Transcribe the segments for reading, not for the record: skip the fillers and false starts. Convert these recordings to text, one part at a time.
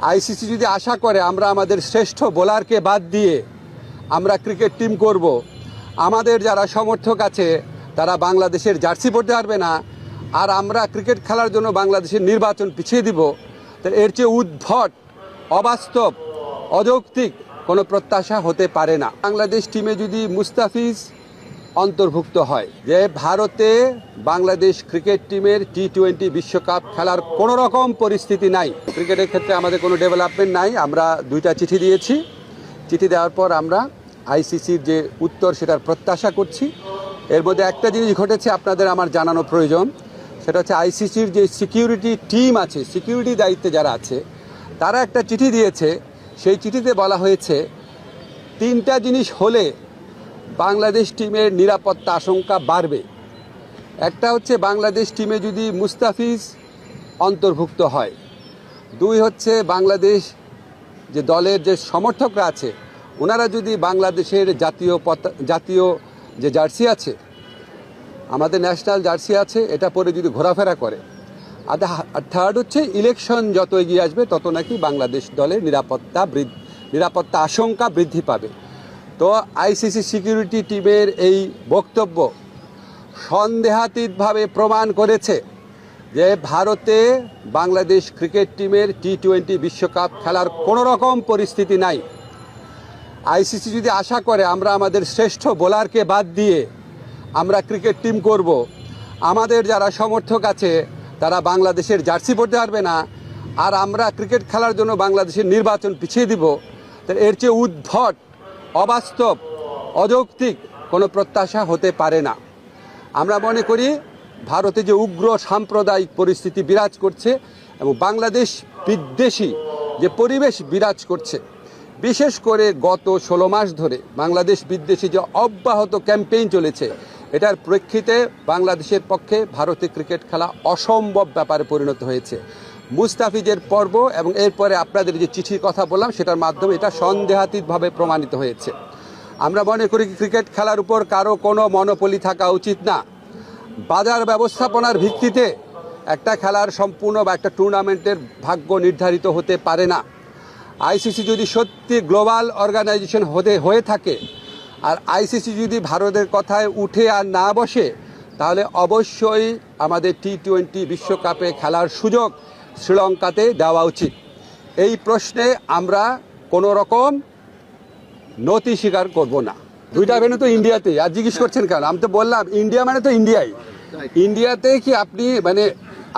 ICC যদি আশা করে আমরা আমাদের শ্রেষ্ঠ বোলারকে বাদ দিয়ে আমরা ক্রিকেট টিম করব, আমাদের যারা সমর্থক আছে তারা বাংলাদেশের জার্সি পরতে পারবে না, আর আমরা ক্রিকেট খেলার জন্য বাংলাদেশের নির্বাচন পিছিয়ে দিব, তো এর চেয়ে উদ্ভট, অবাস্তব, অযৌক্তিক কোনো প্রত্যাশা হতে পারে না। বাংলাদেশ টিমে যদি মুস্তাফিজ অন্তর্ভুক্ত হয়, যে ভারতে বাংলাদেশ ক্রিকেট টিমের টি-20 বিশ্বকাপ খেলার কোনো রকম পরিস্থিতি নাই। ক্রিকেটের ক্ষেত্রে আমাদের কোনো ডেভেলপমেন্ট নাই। আমরা 2টা চিঠি দিয়েছি। চিঠি দেওয়ার পর আমরা আইসিসির যে উত্তর সেটার প্রত্যাশা করছি। এর মধ্যে একটা জিনিস ঘটেছে আপনাদের আমার জানানো প্রয়োজন, সেটা হচ্ছে আইসিসির যে সিকিউরিটি টিম আছে, সিকিউরিটি দায়িত্বে যারা আছে, তারা একটা চিঠি দিয়েছে। সেই চিঠিতে বলা হয়েছে 3টা জিনিস হলে বাংলাদেশ টিমের নিরাপত্তা আশঙ্কা বাড়বে। একটা হচ্ছে বাংলাদেশ টিমে যদি মুস্তাফিজ অন্তর্ভুক্ত হয়, 2 হচ্ছে বাংলাদেশ যে দলের যে সমর্থকরা আছে ওনারা যদি বাংলাদেশের জাতীয় যে জার্সি আছে, আমাদের ন্যাশনাল জার্সি আছে, এটা পরে যদি ঘোরাফেরা করে। আর 3rd হচ্ছে ইলেকশন যত এগিয়ে আসবে তত নাকি বাংলাদেশ দলের নিরাপত্তা আশঙ্কা বৃদ্ধি পাবে। তো আইসিসি সিকিউরিটি টিমের এই বক্তব্য সন্দেহাতীতভাবে প্রমাণ করেছে যে ভারতে বাংলাদেশ ক্রিকেট টিমের টি-20 বিশ্বকাপ খেলার কোনো রকম পরিস্থিতি নাই। আইসিসি যদি আশা করে আমরা আমাদের শ্রেষ্ঠ বোলারকে বাদ দিয়ে আমরা ক্রিকেট টিম করব, আমাদের যারা সমর্থক আছে তারা বাংলাদেশের জার্সি পরতে পারবে না, আর আমরা ক্রিকেট খেলার জন্য বাংলাদেশের নির্বাচন পিছিয়ে দিব, তো এর চেয়ে উদ্ভট, অবাস্তব, অযৌক্তিক কোনো প্রত্যাশা হতে পারে না। আমরা মনে করি ভারতে যে উগ্র সাম্প্রদায়িক পরিস্থিতি বিরাজ করছে এবং বাংলাদেশ বিদ্বেষী যে পরিবেশ বিরাজ করছে, বিশেষ করে গত 16 মাস ধরে বাংলাদেশ বিদ্বেষী যে অব্যাহত ক্যাম্পেইন চলেছে, এটার প্রেক্ষিতে বাংলাদেশের পক্ষে ভারতে ক্রিকেট খেলা অসম্ভব ব্যাপারে পরিণত হয়েছে। মুস্তাফিজের পর্ব এবং এরপরে আপনাদের যে চিঠির কথা বললাম সেটার মাধ্যমে এটা সন্দেহাতীতভাবে প্রমাণিত হয়েছে। আমরা মনে করি ক্রিকেট খেলার উপর কারো কোনো মনোপলি থাকা উচিত না। বাজার ব্যবস্থাপনার ভিত্তিতে একটা খেলার সম্পূর্ণ বা একটা টুর্নামেন্টের ভাগ্য নির্ধারিত হতে পারে না। আইসিসি যদি সত্যি গ্লোবাল অর্গানাইজেশন হয়ে থাকে, আর আইসিসি যদি ভারতের কথায় উঠে আর না বসে, তাহলে অবশ্যই আমাদের টি-20 বিশ্বকাপে খেলার সুযোগ শ্রীলঙ্কাতে দেওয়া উচিত। এই প্রশ্নে আমরা কোনো রকম নতি স্বীকার করব না। 2টা ভেন্যু তো ইন্ডিয়াতে, আর জিজ্ঞেস করছেন কেন? আমি তো বললাম ইন্ডিয়া মানে তো ইন্ডিয়াই। ইন্ডিয়াতে কি আপনি মানে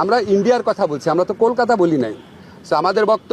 আমরা ইন্ডিয়ার কথা বলছি, আমরা তো কলকাতা বলি নাই। আমাদের বক্তব্য